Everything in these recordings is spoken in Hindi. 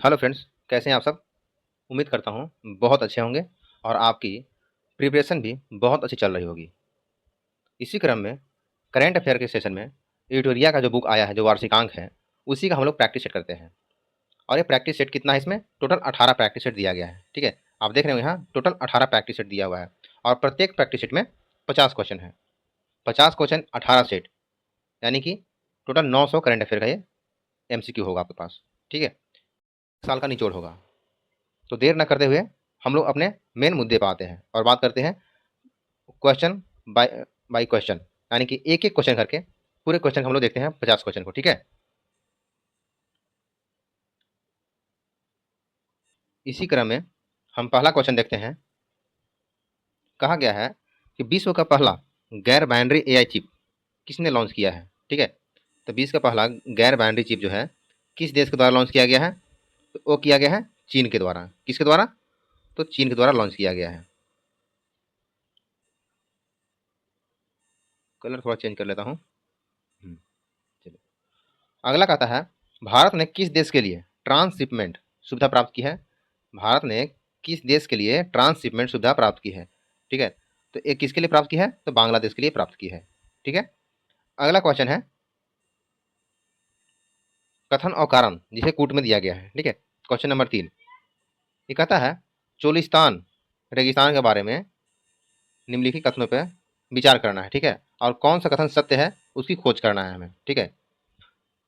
हेलो फ्रेंड्स, कैसे हैं आप सब। उम्मीद करता हूँ बहुत अच्छे होंगे और आपकी प्रिपरेशन भी बहुत अच्छी चल रही होगी। इसी क्रम में करंट अफेयर के सेशन में एडिटोरिया का जो बुक आया है, जो वार्षिकांक है, उसी का हम लोग प्रैक्टिस सेट करते हैं। और ये प्रैक्टिस सेट कितना है, इसमें टोटल 18 प्रैक्टिस सेट दिया गया है। ठीक है, आप देख रहे हो यहाँ टोटल 18 प्रैक्टिस सेट दिया हुआ है और प्रत्येक प्रैक्टिस सेट में 50 क्वेश्चन है। 50 क्वेश्चन 18 सेट, यानी कि टोटल 900 करंट अफेयर का ये MCQ होगा आपके पास। ठीक है, साल का निचोड़ होगा। तो देर न करते हुए हम लोग अपने मेन मुद्दे पर आते हैं और बात करते हैं क्वेश्चन बाय बाय क्वेश्चन, यानी कि एक एक क्वेश्चन करके पूरे क्वेश्चन हम लोग देखते हैं 50 क्वेश्चन को। ठीक है, इसी क्रम में हम पहला क्वेश्चन देखते हैं। कहा गया है कि विश्व का पहला गैर बाइनरी AI चिप किसने लॉन्च किया है। ठीक है, तो विश्व का पहला गैर बाइनरी चिप जो है किस देश के द्वारा लॉन्च किया गया है, तो वो किया गया है चीन के द्वारा। किसके द्वारा, तो चीन के द्वारा लॉन्च किया गया है। कलर थोड़ा चेंज कर लेता हूँ। चलिए, अगला कहता है भारत ने किस देश के लिए ट्रांसशिपमेंट सुविधा प्राप्त की है। भारत ने किस देश के लिए ट्रांसशिपमेंट सुविधा प्राप्त की है। ठीक है, तो एक किसके लिए प्राप्त की है, तो बांग्लादेश के लिए प्राप्त की है। ठीक है, अगला क्वेश्चन है कथन और कारण जिसे कूट में दिया गया है। ठीक है, क्वेश्चन नंबर 3 ये कहता है चोलिस्तान रेगिस्तान के बारे में निम्नलिखित कथनों पर विचार करना है। ठीक है, और कौन सा कथन सत्य है उसकी खोज करना है हमें। ठीक है,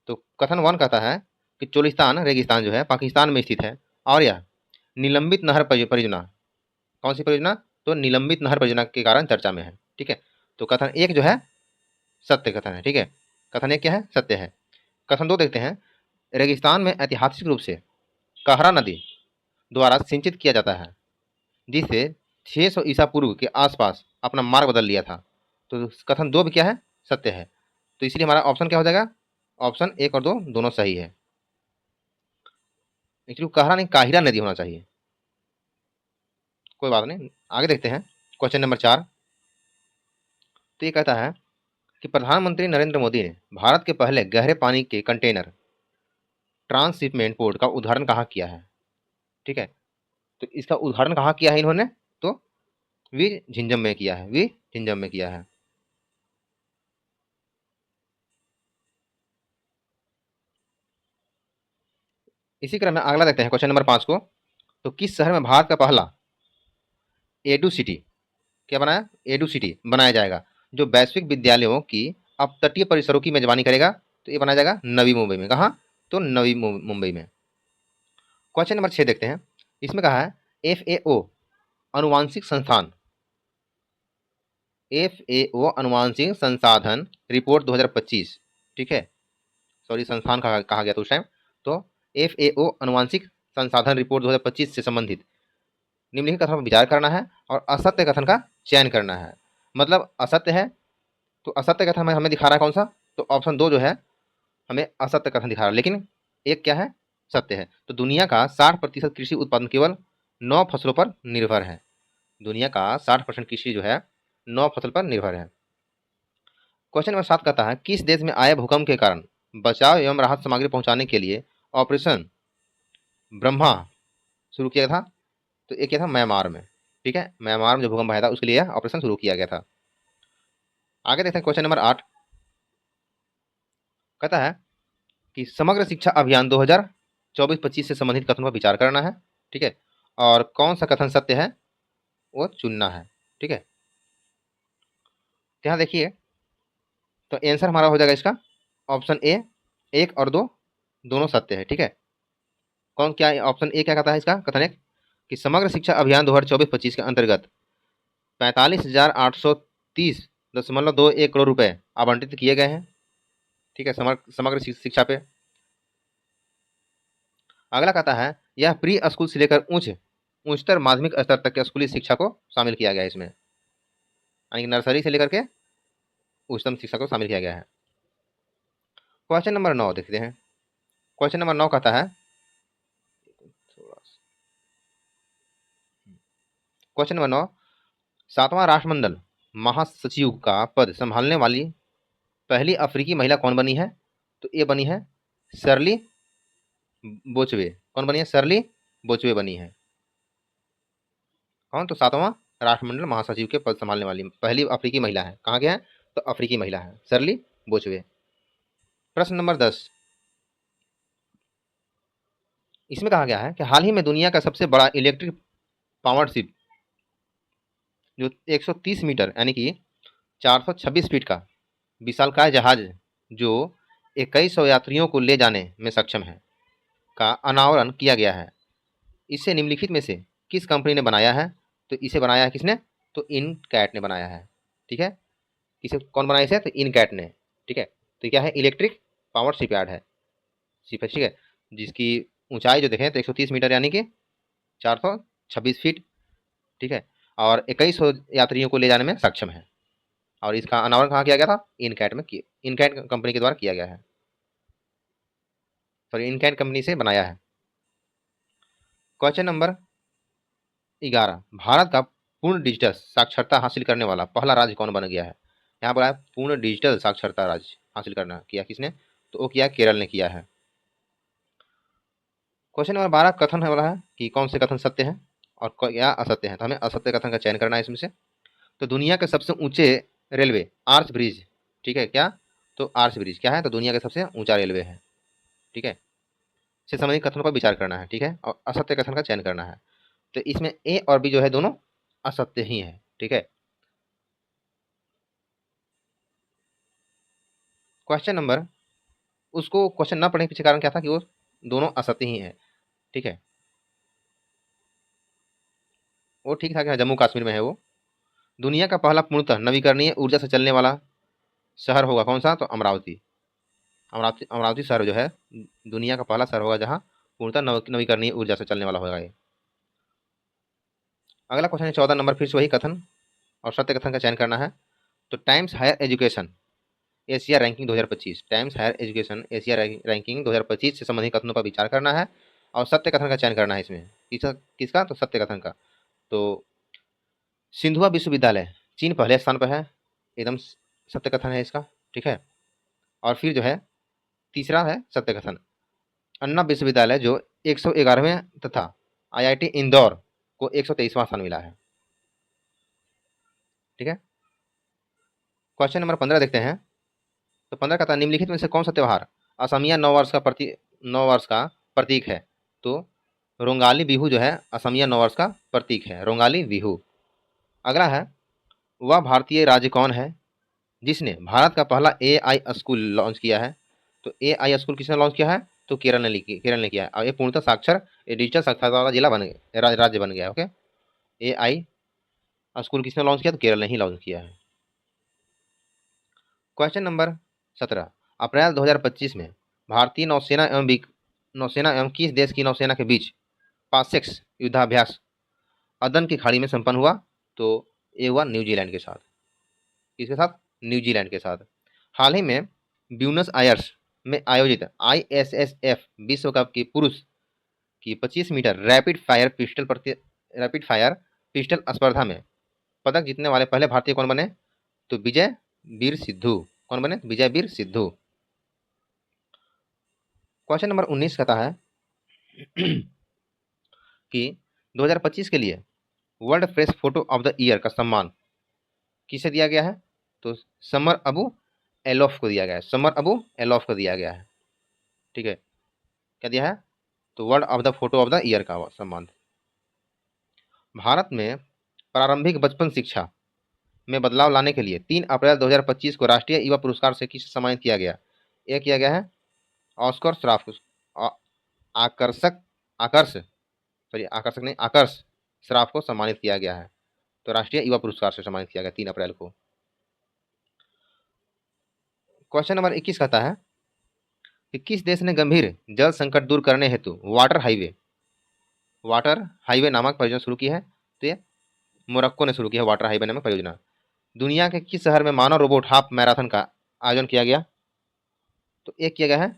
तो कथन 1 कहता है कि चोलिस्तान रेगिस्तान जो है पाकिस्तान में स्थित है और यह निलंबित नहर परियोजना, कौन सी परियोजना, तो निलंबित नहर परियोजना के कारण चर्चा में है। ठीक है, तो कथन 1 जो है सत्य कथन है। ठीक है, कथन 1 क्या है, सत्य है। कथन 2 देखते हैं, रेगिस्तान में ऐतिहासिक रूप से कहरा नदी द्वारा सिंचित किया जाता है जिससे 600 ईसा पूर्व के आसपास अपना मार्ग बदल लिया था। तो कथन 2 भी क्या है, सत्य है। तो इसलिए हमारा ऑप्शन क्या हो जाएगा, ऑप्शन 1 और 2 दोनों सही है। एक्चुअली कहरा नहीं, काहिरा नदी होना चाहिए। कोई बात नहीं, आगे देखते हैं क्वेश्चन नंबर 4। तो ये कहता है कि प्रधानमंत्री नरेंद्र मोदी ने भारत के पहले गहरे पानी के कंटेनर ट्रांसशिपमेंट पोर्ट का उदाहरण कहाँ किया है। ठीक है, तो इसका उदाहरण कहाँ किया है इन्होंने, तो वीर झिंझम में किया है, वीर झिंझम में किया है। इसी क्रम में अगला देखते हैं क्वेश्चन नंबर 5 को। तो किस शहर में भारत का पहला एडू सिटी, क्या बनाया, एडू सिटी बनाया जाएगा जो वैश्विक विद्यालयों की अब तटीय परिसरों की मेजबानी करेगा। तो ये बनाया जाएगा नवी मुंबई में। कहाँ, तो नवी मुंबई में। क्वेश्चन नंबर 6 देखते हैं। इसमें कहा है FAO अनुवांशिक संस्थान, FAO अनुवांशिक संसाधन रिपोर्ट 2025। ठीक है, सॉरी संस्थान कहा गया था उस टाइम। तो FAO अनुवांशिक संसाधन रिपोर्ट 2025 से संबंधित निम्नलिखित कथन पर विचार करना है और असत्य कथन का चयन करना है। मतलब असत्य है तो असत्य कथन हमें दिखा रहा है कौन सा, तो ऑप्शन 2 जो है हमें असत्य कथन दिखा रहा है, लेकिन एक क्या है, सत्य है। तो दुनिया का 60% कृषि उत्पादन केवल 9 फसलों पर निर्भर है। दुनिया का 60% कृषि जो है 9 फसल पर निर्भर है। क्वेश्चन नंबर 7 कहता है किस देश में आए भूकंप के कारण बचाव एवं राहत सामग्री पहुंचाने के लिए ऑपरेशन ब्रह्मा शुरू किया था। तो ये क्या था, म्यांमार में। ठीक है, म्यांमार में जो भूकंप आया था उसके लिए ऑपरेशन शुरू किया गया था। आगे देखते हैं क्वेश्चन नंबर 8 कहता है कि समग्र शिक्षा अभियान 2024-25 से संबंधित कथनों पर विचार करना है। ठीक है, और कौन सा कथन सत्य है वो चुनना है। ठीक है, तो यहाँ देखिए, तो आंसर हमारा हो जाएगा इसका ऑप्शन ए, 1 और 2 दोनों सत्य है। ठीक है, कौन क्या, ऑप्शन ए क्या कहता है इसका कथन 1 कि समग्र शिक्षा अभियान 2024-25 के अंतर्गत 45,830.21 करोड़ रुपए आवंटित किए गए हैं। ठीक है, समग्र शिक्षा पे। अगला कहता है यह प्री स्कूल से लेकर उच्चतर माध्यमिक स्तर तक के स्कूली शिक्षा को शामिल किया गया है इसमें, यानी नर्सरी से लेकर के उच्चतम शिक्षा को शामिल किया गया है। क्वेश्चन नंबर 9 देखते हैं। क्वेश्चन नंबर 9 कहता है, क्वेश्चन नंबर 9, 7वां राष्ट्रमंडल महासचिव का पद संभालने वाली पहली अफ्रीकी महिला कौन बनी है। तो ये बनी है शर्ली बोचवे। कौन बनी है? शर्ली बोचवे बनी है। कौन? तो 7वां राष्ट्रमंडल महासचिव के पद संभालने वाली पहली अफ्रीकी महिला है। कहाँ के हैं? तो अफ्रीकी महिला है, शर्ली बोचवे। प्रश्न नंबर 10, इसमें कहा गया है कि हाल ही में दुनिया का सबसे बड़ा इलेक्ट्रिक पावर्ड शिप जो 130 मीटर यानी कि 426 फीट का विशालकाय जहाज जो 2100 यात्रियों को ले जाने में सक्षम है का अनावरण किया गया है। इसे निम्नलिखित में से किस कंपनी ने बनाया है? तो इसे बनाया है किसने? तो इनकैट ने बनाया है। ठीक है, किसे, कौन बनाया इसे? तो इनकैट ने। ठीक है, तो क्या है? इलेक्ट्रिक पावर शिपयार्ड है, शिप है। ठीक है, जिसकी ऊंचाई जो देखें तो 130 मीटर यानी कि 426 फीट। ठीक है, और 2100 यात्रियों को ले जाने में सक्षम है। और इसका अनावरण कहाँ किया गया था? इनकैट में इनकैट कंपनी के द्वारा किया गया है, सॉरी इनकैट कंपनी से बनाया है। क्वेश्चन नंबर 11, भारत का पूर्ण डिजिटल साक्षरता हासिल करने वाला पहला राज्य कौन बन गया है? यहाँ पर पूर्ण डिजिटल साक्षरता राज्य हासिल करना किया किसने? तो वो किया केरल ने किया है। क्वेश्चन नंबर 12, कथन है वाला है कि कौन से कथन सत्य है और क्या असत्य है। तो हमें असत्य कथन का चयन करना है इसमें से। तो दुनिया के सबसे ऊंचे रेलवे आर्च ब्रिज, ठीक है क्या? तो आर्च ब्रिज क्या है? तो दुनिया का सबसे ऊंचा रेलवे है। ठीक है, से संबंधित कथनों पर विचार करना है। ठीक है, और असत्य कथन का चयन करना है। तो इसमें ए और बी जो है दोनों असत्य ही है। ठीक है, क्वेश्चन नंबर, उसको क्वेश्चन ना पढ़ने के पीछे कारण क्या था कि वो दोनों असत्य ही है। ठीक है, वो ठीक ठाक है, जम्मू कश्मीर में है वो। दुनिया का पहला पूर्णतः नवीकरणीय ऊर्जा से चलने वाला शहर होगा कौन सा? तो अमरावती। अमरावती, अमरावती शहर जो है दुनिया का पहला शहर होगा जहाँ पूर्णतः नवीकरणीय ऊर्जा से चलने वाला होगा ये। अगला क्वेश्चन है 14 नंबर, फिर से वही कथन और सत्य कथन का चयन करना है। तो Times Higher Education Asia ranking 2025, Times Higher Education Asia ranking 2025 से संबंधित कथनों पर विचार करना है और सत्य कथन का चयन करना है इसमें। किसका? तो सत्य कथन का। तो सिंधुआ विश्वविद्यालय चीन पहले स्थान पर है, एकदम सत्य कथन है इसका। ठीक है, और फिर जो है तीसरा है सत्य कथन, अन्ना विश्वविद्यालय जो 111वें तथा आईआईटी इंदौर को 123वां स्थान मिला है। ठीक है, क्वेश्चन नंबर 15 देखते हैं। तो 15 का था, निम्नलिखित में से कौन सा त्यौहार असमिया नव वर्ष का प्रतीक है? तो रोंगाली बिहू जो है असमिया नव वर्ष का प्रतीक है, रोंगाली बिहू। अगला है, वह भारतीय राज्य कौन है जिसने भारत का पहला एआई स्कूल लॉन्च किया है? तो एआई स्कूल किसने लॉन्च किया है? तो केरल ने किया है। और ये पूर्णतः साक्षर, ये डिजिटल साक्षरता वाला जिला बन गया, राज्य बन गया। ओके, एआई स्कूल किसने लॉन्च किया? तो केरल ने ही लॉन्च किया है। क्वेश्चन नंबर 17, अप्रैल 2025 में भारतीय नौसेना एवं किस देश की नौसेना के बीच पासेक्स युद्धाभ्यास अदन की खाड़ी में संपन्न हुआ? तो ये हुआ न्यूजीलैंड के साथ। किसके साथ? न्यूजीलैंड के साथ। हाल ही में ब्यूनस आयर्स में आयोजित आईएसएसएफ विश्व कप की पुरुष की 25 मीटर रैपिड फायर पिस्टल स्पर्धा में पदक जीतने वाले पहले भारतीय कौन बने? तो विजय वीर सिद्धू। कौन बने? विजय वीर सिद्धू। क्वेश्चन नंबर 19 कहता है कि 2025 के लिए world press photo of the year का सम्मान किसे दिया गया है? तो समर अबू एलोफ को दिया गया है, समर अबू एलोफ को दिया गया है। ठीक है, क्या दिया है? तो world of the photo of the year का सम्मान। भारत में प्रारंभिक बचपन शिक्षा में बदलाव लाने के लिए 3 अप्रैल 2025 को राष्ट्रीय युवा पुरस्कार से किसे सम्मानित किया गया? यह किया गया है ऑस्कर श्राफ आकर्षक आकर्ष सॉरी आकर्षक नहीं आकर्ष श्राफ को सम्मानित किया गया है। तो राष्ट्रीय युवा पुरस्कार से सम्मानित किया गया 3 अप्रैल को। क्वेश्चन नंबर 21 कहता है कि किस देश ने गंभीर जल संकट दूर करने हेतु वाटर हाईवे नामक परियोजना शुरू की है? तो ये मोरक्को ने शुरू किया वाटर हाईवे नामक परियोजना। दुनिया के किस शहर में मानव रोबोट हाफ मैराथन का आयोजन किया गया? तो एक किया गया है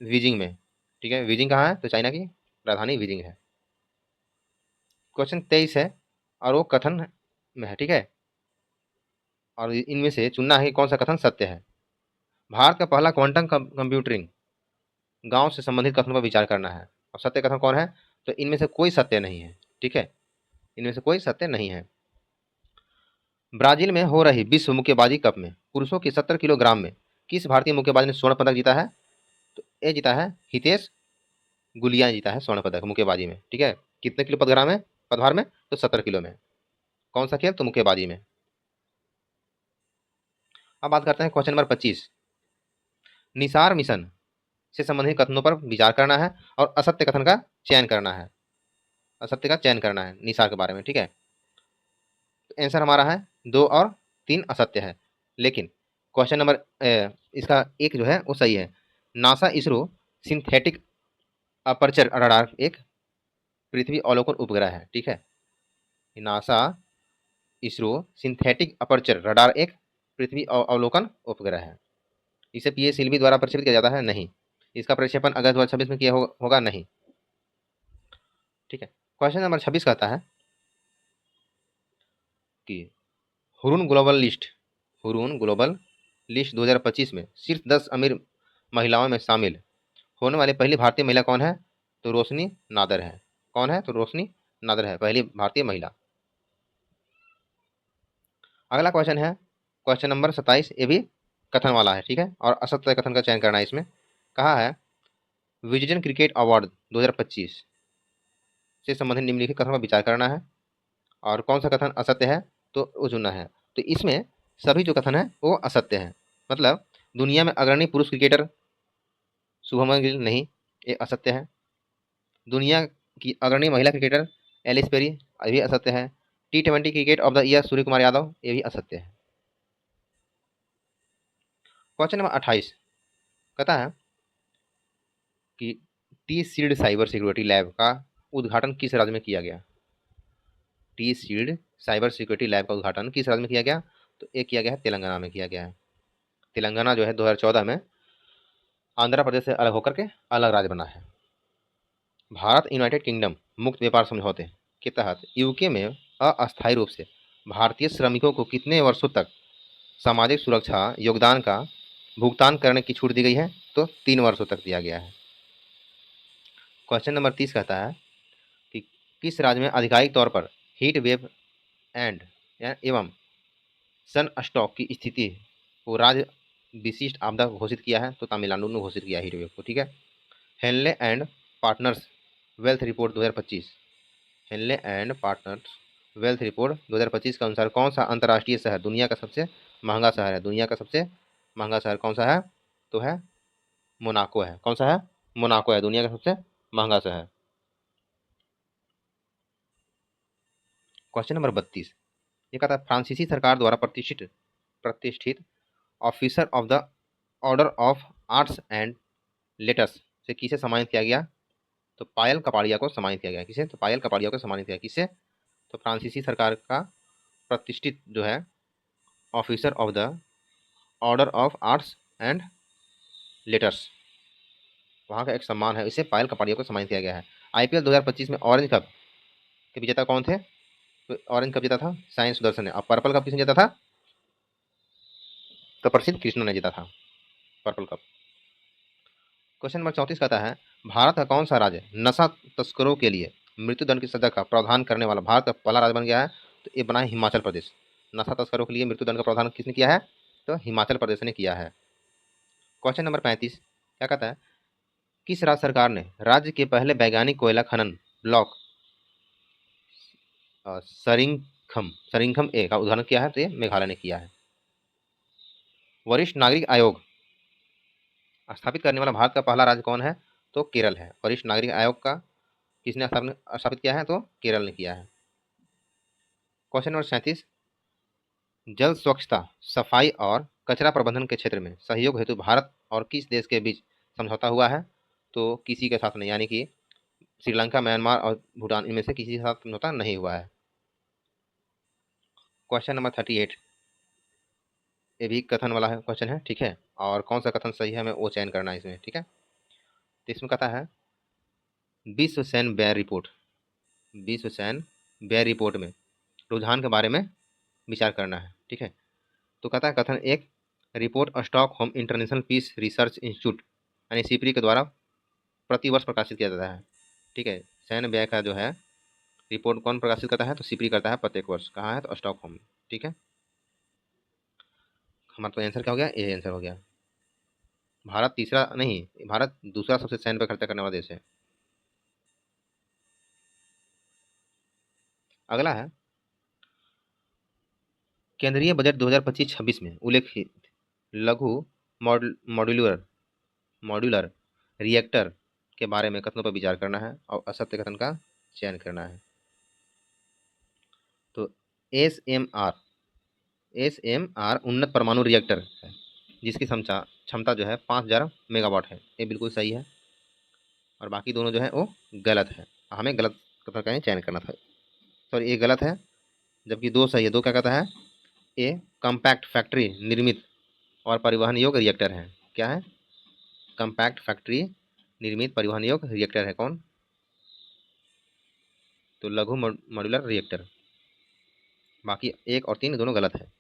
बीजिंग में। ठीक है, बीजिंग कहाँ है? तो चाइना की राजधानी बीजिंग है। क्वेश्चन 23 है और वो कथन में है। ठीक है, और इनमें से चुनना है कि कौन सा कथन सत्य है। भारत का पहला क्वांटम कंप्यूटिंग गांव से संबंधित कथनों पर विचार करना है और सत्य कथन कौन है? तो इनमें से कोई सत्य नहीं है, ठीक है, इनमें से कोई सत्य नहीं है। ब्राजील में हो रही विश्व मुक्केबाजी कप में पुरुषों की 70 किलोग्राम में किस भारतीय मुक्केबाज ने स्वर्ण पदक जीता है? तो ये जीता है हितेश गुलिया, जीता है स्वर्ण पदक मुक्केबाजी में, ठीक है। कितने किलो पदग्राम है पदभार में? तो 70 किलो में। कौन सा खेल? तो मुक्केबाजी में। अब बात करते हैं क्वेश्चन नंबर 25। निसार मिशन से संबंधित कथनों पर विचार करना है और असत्य कथन का चयन करना है, असत्य का चयन करना है निसार के बारे में, ठीक है। तो आंसर हमारा है 2 और 3 असत्य है, लेकिन क्वेश्चन नंबर इसका एक जो है वो सही है। NASA ISRO synthetic aperture radar एक पृथ्वी अवलोकन उपग्रह है, ठीक है। NASA ISRO synthetic aperture radar एक पृथ्वी अवलोकन उपग्रह है। इसे पीएसएलवी द्वारा प्रक्षेपित किया जाता है? नहीं। इसका प्रक्षेपण अगस्त 2026 में किया होगा? नहीं, ठीक है। क्वेश्चन नंबर 26 कहता है कि Hurun global list, Hurun global list 2025 में शीर्ष 10 अमीर महिलाओं में शामिल होने वाली पहली भारतीय महिला कौन है? तो रोशनी नादर है। कौन है? तो रोशनी नादर है पहली भारतीय महिला। अगला क्वेश्चन है क्वेश्चन नंबर 27। ये भी कथन वाला है, ठीक है, और असत्य कथन का चयन करना है इसमें। कहा है विजडन क्रिकेट अवार्ड 2025 से संबंधित निम्नलिखित कथन पर विचार करना है और कौन सा कथन असत्य है तो वो चुनना है। तो इसमें सभी जो कथन है वो असत्य है। मतलब दुनिया में अग्रणी पुरुष क्रिकेटर शुभमन गिल नहीं, ये असत्य है। दुनिया की अग्रणी महिला क्रिकेटर एलिस पेरी, ये भी असत्य है। T20 cricket of the year Suryakumar Yadav, ये भी असत्य है। क्वेश्चन नंबर 28 कहता है कि T sealed cyber security lab का उद्घाटन किस राज्य में किया गया? T sealed cyber security lab का उद्घाटन किस राज्य में किया गया? तो ये किया गया है तेलंगाना में किया गया है। तेलंगाना जो है 2014 में आंध्र प्रदेश से अलग होकर के अलग राज्य बना है। भारत यूनाइटेड किंगडम मुक्त व्यापार समझौते के तहत यूके में अस्थायी रूप से भारतीय श्रमिकों को कितने वर्षों तक सामाजिक सुरक्षा योगदान का भुगतान करने की छूट दी गई है? तो 3 वर्षों तक दिया गया है। क्वेश्चन नंबर 30 कहता है कि किस राज्य में आधिकारिक तौर पर हीट वेव एंड एवं सन स्टॉक की स्थिति को राज्य विशिष्ट आपदा घोषित किया है? तो तमिलनाडु ने घोषित किया हीट वेव को, ठीक है। Henley and Partners wealth report 2025, Henley and Partners wealth report 2025 के अनुसार कौन सा अंतर्राष्ट्रीय शहर दुनिया का सबसे महंगा शहर है? दुनिया का सबसे महंगा शहर कौन सा है? तो है मोनाको है। कौन सा है? मोनाको है दुनिया का सबसे महंगा शहर। क्वेश्चन नंबर 32 ये कहता है फ्रांसीसी सरकार द्वारा प्रतिष्ठित प्रतिष्ठित officer of the order of arts and letters से किसे सम्मानित किया गया? तो पायल कपाड़िया को सम्मानित किया गया। किसे? तो पायल कपाड़िया को सम्मानित किया। किसे? तो फ्रांसीसी सरकार का प्रतिष्ठित जो है officer of the order of arts and letters, वहाँ का एक सम्मान है, इसे पायल कपाड़िया को सम्मानित किया गया है। आईपीएल 2025 में ऑरेंज कप के विजेता कौन थे? तो ऑरेंज कप जीता था साई सुदर्शन ने। और पर्पल कप किसने जीता था? तो प्रसिद्ध कृष्ण ने जीता था पर्पल कप। क्वेश्चन नंबर 34 कहता है भारत का कौन सा राज्य नशा तस्करों के लिए मृत्युदंड की सजा का प्रावधान करने वाला भारत का पहला राज्य बन गया है? तो ये बना है हिमाचल प्रदेश। नशा तस्करों के लिए मृत्युदंड का प्रावधान किसने किया है? तो हिमाचल प्रदेश ने किया है। क्वेश्चन नंबर 35 क्या कहता है किस राज्य सरकार ने राज्य के पहले वैज्ञानिक कोयला खनन ब्लॉक सरिंखम ए का उद्घाटन किया है? तो ये मेघालय ने किया है। वरिष्ठ नागरिक आयोग स्थापित करने वाला भारत का पहला राज्य कौन है? तो केरल है। वरिष्ठ नागरिक आयोग का किसने स्थापित किया है? तो केरल ने किया है। क्वेश्चन नंबर 37 जल स्वच्छता सफाई और कचरा प्रबंधन के क्षेत्र में सहयोग हेतु भारत और किस देश के बीच समझौता हुआ है? तो किसी के साथ नहीं, यानी कि श्रीलंका म्यांमार और भूटान, इनमें से किसी के साथ समझौता नहीं हुआ है। क्वेश्चन नंबर 38 ये भी कथन वाला है क्वेश्चन है, ठीक है, और कौन सा कथन सही है हमें वो चयन करना है इसमें, ठीक है। तो इसमें कहता है विश्व सैन्य व्यय रिपोर्ट, विश्व सैन्य व्यय रिपोर्ट में रुझान के बारे में विचार करना है, ठीक है। तो कहता है कथन एक report Stockholm International Peace Research Institute यानी सिपरी के द्वारा प्रतिवर्ष प्रकाशित किया जाता है। ठीक है। सैन्य व्यय का जो है रिपोर्ट कौन प्रकाशित करता है? तो सिपरी करता है प्रत्येक वर्ष। कहाँ है? तो स्टॉकहोम में। ठीक है, हमारा तो आंसर क्या हो गया? ए आंसर हो गया। भारत तीसरा नहीं, भारत दूसरा सबसे सैन्य पर खर्चा करने वाला देश है। अगला है केंद्रीय बजट 2025-26 में उल्लेखित लघु मॉड्यूलर मॉड्यूलर रिएक्टर के बारे में कथनों पर विचार करना है और असत्य कथन का चयन करना है। तो एस एम आर उन्नत परमाणु रिएक्टर है जिसकी क्षमता क्षमता जो है 5000 मेगावाट है। ये बिल्कुल सही है। और बाकी दोनों जो है वो गलत है। हमें गलत कथन का ही चयन करना था। सॉरी, ये गलत है, जबकि दो सही है। दो क्या कहता है? ए कम्पैक्ट फैक्ट्री निर्मित और परिवहन योग्य रिएक्टर है। क्या है? कम्पैक्ट फैक्ट्री निर्मित परिवहन योग्य रिएक्टर है कौन? तो लघु मॉड्यूलर रिएक्टर। बाकी 1 और 3 दोनों गलत है।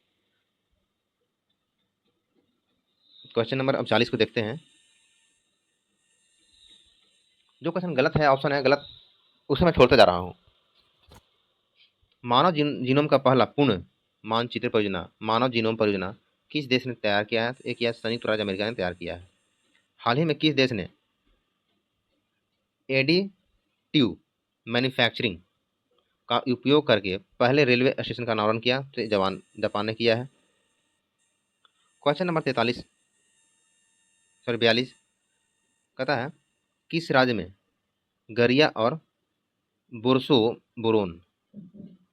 क्वेश्चन नंबर अब 40 को देखते हैं। जो क्वेश्चन गलत है, ऑप्शन है गलत, उसे मैं छोड़ते जा रहा हूँ। मानव जीनोम का पहला पूर्ण मानचित्र परियोजना, मानव जीनोम परियोजना किस देश ने तैयार किया है? तो एक यह संयुक्त राज्य अमेरिका ने तैयार किया है। हाल ही में किस देश ने एडिटिव मैन्युफैक्चरिंग का उपयोग करके पहले रेलवे स्टेशन का अनावरण किया? तो जापान ने किया है। क्वेश्चन नंबर 42 कहता है किस राज्य में गरिया और बोरसो बोरोन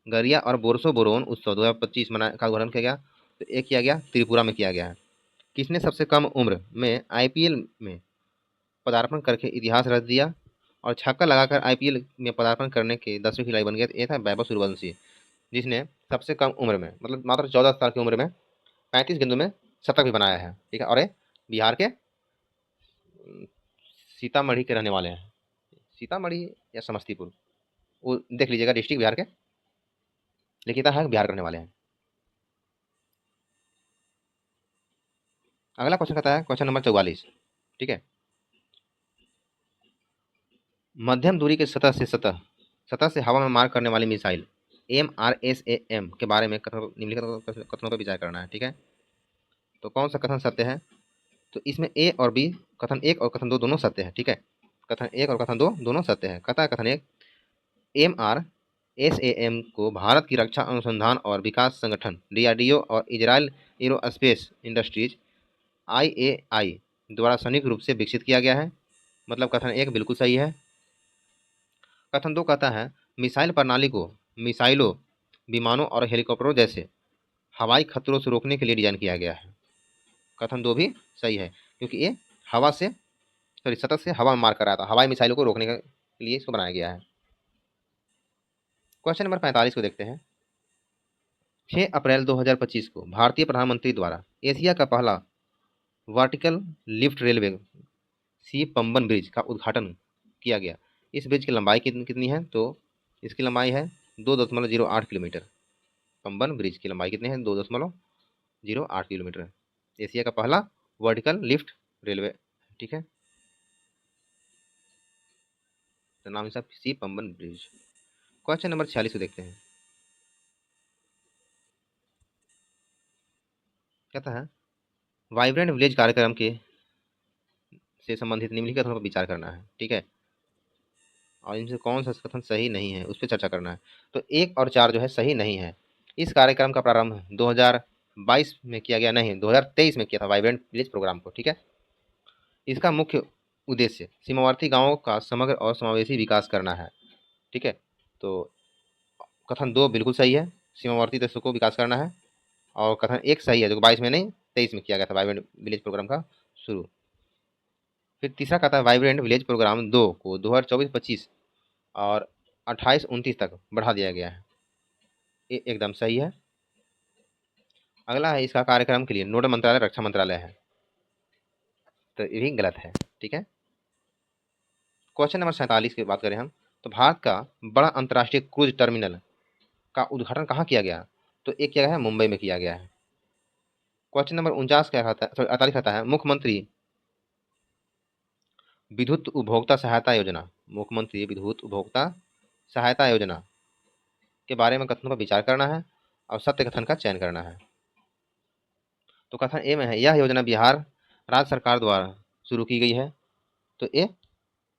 गरिया और बोरसो बोरोन उत्सव 2025 मना का उद्घाटन किया गया? तो एक किया गया त्रिपुरा में किया गया है। किसने सबसे कम उम्र में आईपीएल में पदार्पण करके इतिहास रच दिया और छक्का लगाकर आईपीएल में पदार्पण करने के 10वें खिलाड़ी बन गया? तो ये था वैभव सूर्यवंशी, जिसने सबसे कम उम्र में मतलब मात्र 14 साल की उम्र में 35 गेंदों में शतक भी बनाया है। ठीक है, और ये बिहार के सीतामढ़ी के रहने वाले हैं। सीतामढ़ी या समस्तीपुर, वो देख लीजिएगा, डिस्ट्रिक्ट बिहार के, लेकिन है बिहार के रहने वाले हैं। अगला क्वेश्चन कहता है क्वेश्चन नंबर 44। ठीक है, मध्यम दूरी के सतह से सतह से हवा में मार करने वाली मिसाइल MRSAM के बारे में निम्नलिखित कथनों पर विचार करना है। ठीक है, तो कौन सा कथन सत्य है? तो इसमें ए और बी, कथन 1 और कथन 2 दोनों सत्य है। ठीक है, कथन 1 और कथन 2 दोनों सत्य है। कहता है कथन 1, MRSAM को भारत की रक्षा अनुसंधान और विकास संगठन DRDO और इजराइल एरोस्पेस इंडस्ट्रीज IAI द्वारा संयुक्त रूप से विकसित किया गया है। मतलब कथन 1 बिल्कुल सही है। कथन 2 कहता है मिसाइल प्रणाली को मिसाइलों, विमानों और हेलीकॉप्टरों जैसे हवाई खतरों से रोकने के लिए डिजाइन किया गया है। कथन 2 भी सही है, क्योंकि ये हवा से सॉरी सतह से हवा में मार कर रहा था। हवाई मिसाइलों को रोकने के लिए इसको बनाया गया है। क्वेश्चन नंबर 45 को देखते हैं। 6 अप्रैल 2025 को भारतीय प्रधानमंत्री द्वारा एशिया का पहला वर्टिकल लिफ्ट रेलवे सी पंबन ब्रिज का उद्घाटन किया गया। इस ब्रिज की लंबाई कितनी है? तो इसकी लंबाई है 2.08 किलोमीटर। पंबन ब्रिज की लंबाई कितनी है? 2.08 किलोमीटर। एशिया का पहला वर्टिकल लिफ्ट रेलवे। ठीक है, तो नाम है सी पंबन ब्रिज। क्वेश्चन नंबर 46 को देखते हैं। कहता है वाइब्रेंट विलेज कार्यक्रम के से संबंधित निम्नलिखित कथनों पर विचार करना है। ठीक है, और इनसे कौन सा कथन सही नहीं है उस पर चर्चा करना है। तो 1 और 4 जो है सही नहीं है। इस कार्यक्रम का प्रारंभ 2022 में किया गया नहीं, 2023 में किया था वाइब्रेंट विलेज प्रोग्राम को। ठीक है, इसका मुख्य उद्देश्य सीमावर्ती गांवों का समग्र और समावेशी विकास करना है। ठीक है, तो कथन 2 बिल्कुल सही है, सीमावर्ती देशों को विकास करना है। और कथन 1 सही है, जो 22 में नहीं 23 में किया गया था वाइब्रेंट विलेज प्रोग्राम का शुरू। फिर तीसरा कहता है वाइब्रेंट विलेज प्रोग्राम 2 को 2024-25 और 28-29 तक बढ़ा दिया गया है। ये एकदम सही है। अगला है इसका कार्यक्रम के लिए नोडल मंत्रालय रक्षा मंत्रालय है, तो ये भी गलत है। ठीक है, क्वेश्चन नंबर 47 की बात करें हम, तो भारत का बड़ा अंतर्राष्ट्रीय क्रूज टर्मिनल का उद्घाटन कहाँ किया गया? तो एक किया गया है मुंबई में किया गया है। क्वेश्चन नंबर 49 क्या कहता है, सॉरी 48 कहता है विद्युत उपभोक्ता सहायता योजना, मुख्यमंत्री विद्युत उपभोक्ता सहायता योजना के बारे में कथनों पर विचार करना है और सत्य कथन का चयन करना है। तो कथन ए में है, यह योजना बिहार राज्य सरकार द्वारा शुरू की गई है। तो ए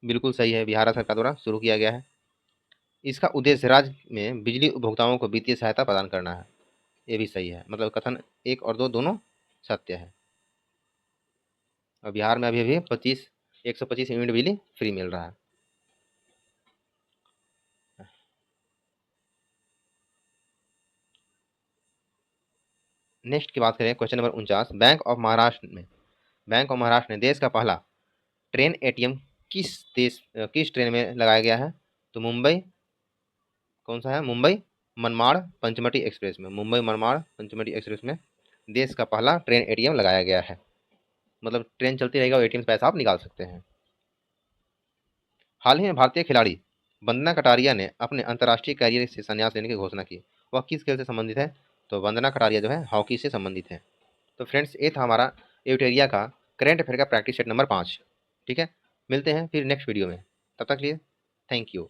बिल्कुल सही है, बिहार राज्य सरकार द्वारा शुरू किया गया है। इसका उद्देश्य राज्य में बिजली उपभोक्ताओं को वित्तीय सहायता प्रदान करना है। ये भी सही है, मतलब कथन 1 और 2 दोनों सत्य है। और बिहार में अभी अभी 125 यूनिट बिजली फ्री मिल रहा है। नेक्स्ट की बात करें, question number 49। Bank of Maharashtra ने देश का पहला ट्रेन एटीएम किस ट्रेन में लगाया गया है? तो मुंबई, कौन सा है? मुंबई मनमाड़ पंचमटी एक्सप्रेस में। मुंबई मनमाड़ पंचमटी एक्सप्रेस में देश का पहला ट्रेन एटीएम लगाया गया है। मतलब ट्रेन चलती रहेगा और एटीएम से पैसा आप निकाल सकते हैं। हाल ही में भारतीय खिलाड़ी वंदना कटारिया ने अपने अंतर्राष्ट्रीय कैरियर से संन्यास लेने की घोषणा की। वह किस खेल से संबंधित है? तो वंदना कटारिया जो है हॉकी से संबंधित है। तो फ्रेंड्स, ये था हमारा एविटेरिया का करंट अफेयर का प्रैक्टिस सेट नंबर 5। ठीक है, मिलते हैं फिर नेक्स्ट वीडियो में। तब तक के लिए थैंक यू।